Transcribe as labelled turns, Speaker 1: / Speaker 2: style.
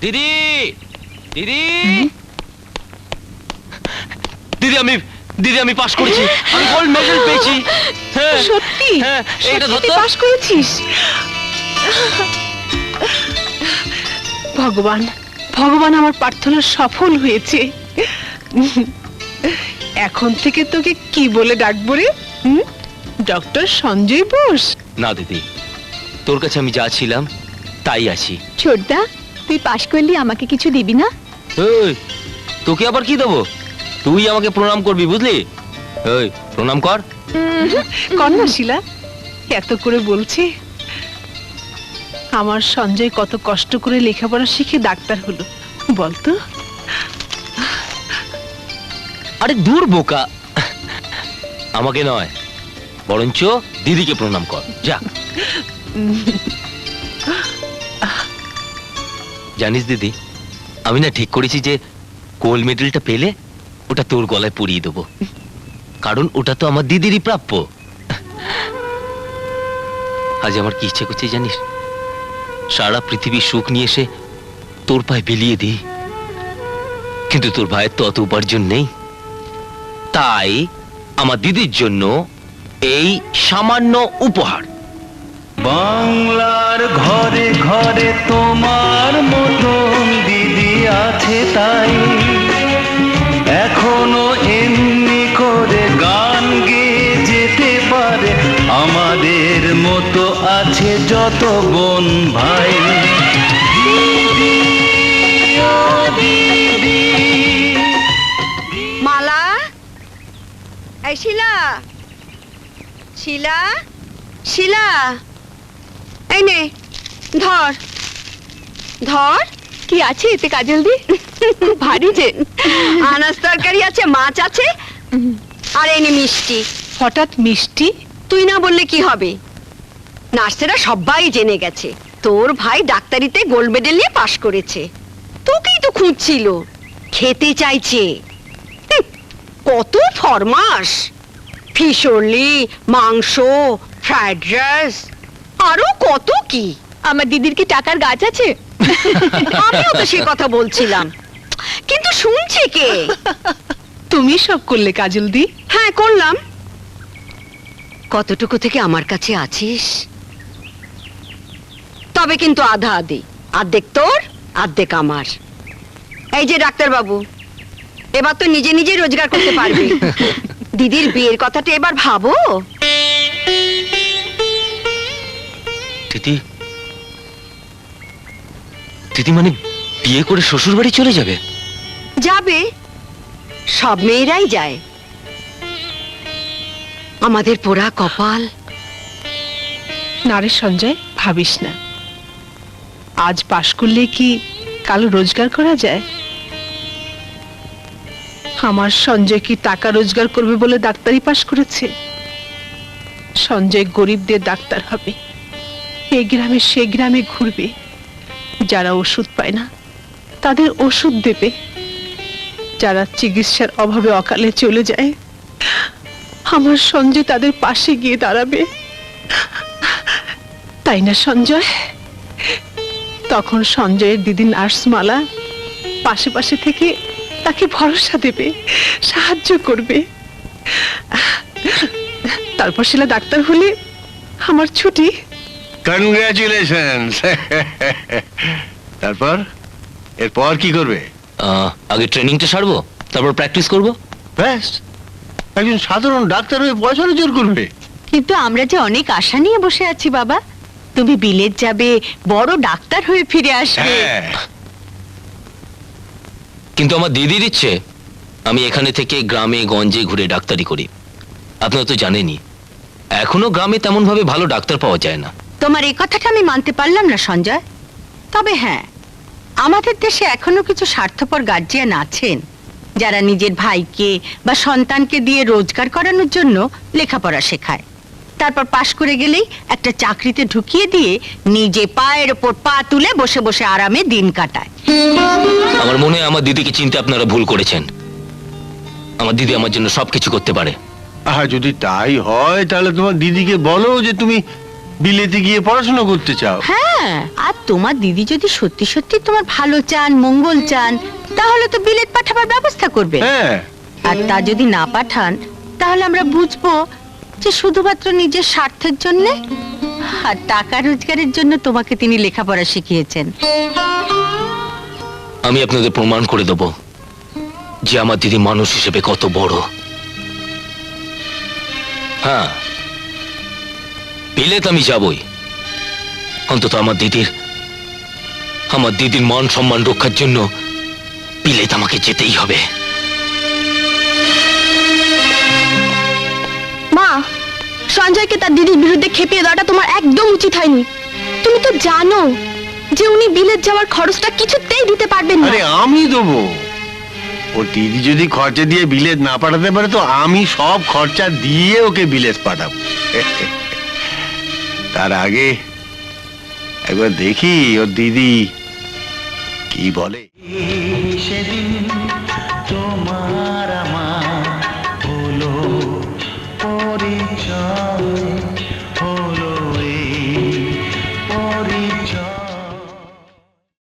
Speaker 1: দিদি, দিদি, দিদি, আমি পাশ করেছি। আমি গোল্ড মেডেল পেয়েছি। হ্যাঁ,
Speaker 2: সত্যি?
Speaker 1: হ্যাঁ, এটা
Speaker 2: সত্যি
Speaker 1: ধর তো।
Speaker 2: পাস করেছিস? ভগবান, ভগবান, আমার প্রার্থনা সফল হয়েছে। এখন থেকে তোকে কি বলে ডাকবো রে? ডক্টর সঞ্জয় বোস?
Speaker 1: না দিদি, তোর কাছে আমি যা ছিলাম তাই আছি।
Speaker 3: ছোটদা, তুই পাশ করলি আমাকে কিছু দিবি না?
Speaker 1: এই, তোকে আবার কি দেবো? তুই আমাকে প্রণাম করবি, বুঝলি? এই, প্রণাম কর।
Speaker 2: কর না শিলা, এত করে বলছে। আমার সঞ্জয় কত কষ্ট করে লেখাপড়া শিখে ডাক্তার হলো বলতো।
Speaker 1: আরে দূর বোকা, আমাকে নয় বরঞ্চ দিদিকে প্রণাম কর, যা। জানিস দিদি, আমি না ঠিক করেছি যে গোল্ড মেডেলটা পেলে ওটা তোর গলায় পরিয়ে দেবো, কারণ ওটা তো আমার দিদিরই প্রাপ্য। আজ আমার কি ইচ্ছে করছে জানিস? সারা পৃথিবীর সুখ নিয়ে এসে তোর পায়ে বিলিয়ে দিই, কিন্তু তোর ভাইয়ের তো অত উপার্জন নেই, তাই আমার দিদির জন্য এই সামান্য উপহার।
Speaker 4: বাংলার ঘরে ঘরে তোমার মতন দিদি আছে, তাই এখনো এমনি করে গান গেয়ে যেতে পারে আমাদের মতো আছে যত বোন ভাই। দিদি, ও দিদি।
Speaker 5: মালা, এই শিলা, শিলা, শিলা, এই নে, ধর ধর।
Speaker 3: কি আছে এতে কাজল দি? খুব ভারী যে।
Speaker 5: আনাজ তরকারি আছে, মাছ আছে, আর এই নে মিষ্টি।
Speaker 2: হঠাৎ মিষ্টি?
Speaker 5: তুই না বললে কি হবে? নার্সেরা সবাই জেনে গেছে তোর ভাই ডাক্তারিতে গোল্ড মেডেল নিয়ে পাশ করেছে। তোকেই তো খুঁজছিল, খেতে চাইছে। কত ফরমাস, ফিশরলি, মাংস, ফ্রাইড রাইস, আরো কত কি।
Speaker 3: আমার দিদির কি টাকার গাছ আছে?
Speaker 5: আমিও তো সে কথা বলছিলাম, কিন্তু শুনছে কে?
Speaker 2: তুমি সব করলে কাজল দি?
Speaker 5: হ্যাঁ, করলাম। কতটুকু থেকে আমার কাছে আছিস, তবে কিন্তু আধা আধি, অর্ধেক তোর অর্ধেক আমার। এই যে ডাক্তার বাবু, এবার তো নিজে নিজে রোজগার করতে পারবি। দিদির বিয়ের কথাটা এবার ভাবো।
Speaker 1: দিদি, দিদি মানে বিয়ে করে শ্বশুর বাড়ি চলে যাবে?
Speaker 5: যাবে, সব মেয়েরাই যায়। আমাদের পোড়া কপাল।
Speaker 2: না রে সঞ্জয়, ভাবিস না। আজ পাশ করলে কি কাল রোজগার করা যায়? আমার সঞ্জয় কি টাকা রোজগার করবে বলে ডাক্তারি পাশ করেছে? সঞ্জয় গরিবদের ডাক্তার হবে, এই গ্রামে সে গ্রামে ঘুরবে, যারা ওষুধ পায় না তাদের ওষুধ দেবে, যারা চিকিৎসার অভাবে অকালে চলে যায় আমার সঞ্জয় তাদের পাশে গিয়ে দাঁড়াবে। তাই না সঞ্জয়? তখন সঞ্জয়ের দিদি নার্স মালা পাশে পাশে থেকে তাকে ভরসা দেবে, সাহায্য করবে। তারপর শিলা ডাক্তার হলে আমার ছুটি।
Speaker 6: কনগ্রাচুলেশনস। তারপর এরপর কি করবে?
Speaker 1: আগে ট্রেনিংটা সারবো, তারপর প্র্যাকটিস করব।
Speaker 6: ব্যাস, একজন সাধারণ ডাক্তার হয়ে পয়সা রোজগার করবে।
Speaker 5: কিন্তু আমরা যে অনেক আশা নিয়ে বসে আছি বাবা, তুমি বিলেত যাবে, বড় ডাক্তার হয়ে ফিরে আসবে।
Speaker 6: হ্যাঁ,
Speaker 1: কিন্তু আমার দিদির ইচ্ছে আমি এখানে থেকে গ্রামে গঞ্জে ঘুরে ডাক্তারি করি। আপনারা তো জানেনই, এখনো গ্রামে তেমন ভাবে ভালো ডাক্তার পাওয়া যায় না।
Speaker 5: তোমার এই কথাটা আমি মানতে পারলাম না সঞ্জয়। তবে হ্যাঁ, আমাদের দেশে এখনো কিছু স্বার্থপর গার্জিয়ান আছেন যারা নিজের ভাইকে বা সন্তানকে দিয়ে রোজগার করানোর জন্য লেখাপড়া শেখায়, তারপর পাশ করে গেলেই একটা চাকরিতে ঢুকিয়ে দিয়ে নিজে পায়ের ওপর পা তুলে বসে বসে আরামে দিন কাটায়।
Speaker 1: আমার মনে হয় আমার দিদিকে চিনতে আপনারা ভুল করেছেন। আমার দিদি আমার জন্য সবকিছু করতে পারে।
Speaker 6: যদি তাই হয় তাহলে তোমার দিদিকে বলো যে তুমি বিলেতে গিয়ে পড়াশোনা করতে চাও।
Speaker 5: হ্যাঁ, আর তোমার দিদি যদি সত্যি সত্যি তোমার ভালো চান, মঙ্গল চান, তাহলে তো বিলেত পাঠাবার ব্যবস্থা করবে।
Speaker 6: হ্যাঁ,
Speaker 5: আর তা যদি না পাঠান, তাহলে আমরা বুঝবো যে শুধুমাত্র নিজের স্বার্থের জন্য আর টাকা রোজগারের জন্য তোমাকে তিনি লেখাপড়া শিখিয়েছেন।
Speaker 1: আমি আপনাদের প্রমাণ করে দেব যে আমার দিদি মানুষ হিসেবে কত বড়। হ্যাঁ, বিলেত আমি যাবই, অন্তত আমার দিদির মান সম্মান রক্ষার জন্য বিলেত আমাকে যেতেই হবে।
Speaker 3: মা, সঞ্জয়কে তার দিদির বিরুদ্ধে খেপিয়ে দেওয়াটা তোমার একদম উচিত হয়নি। তুমি তো জানো যে উনি বিলেত যাওয়ার খরচটা কিছুতেই দিতে পারবেন না।
Speaker 6: আরে আমি দেবো। ও দিদি যদি খরচা দিয়ে বিলেত না পাঠাতে পারে তো আমি সব খরচা দিয়ে ওকে বিলেত পাঠাবো। তার আগে একবার দেখি ওর দিদি কি বলে।
Speaker 4: সেদিন তোমার আমার হলো পরিচয়।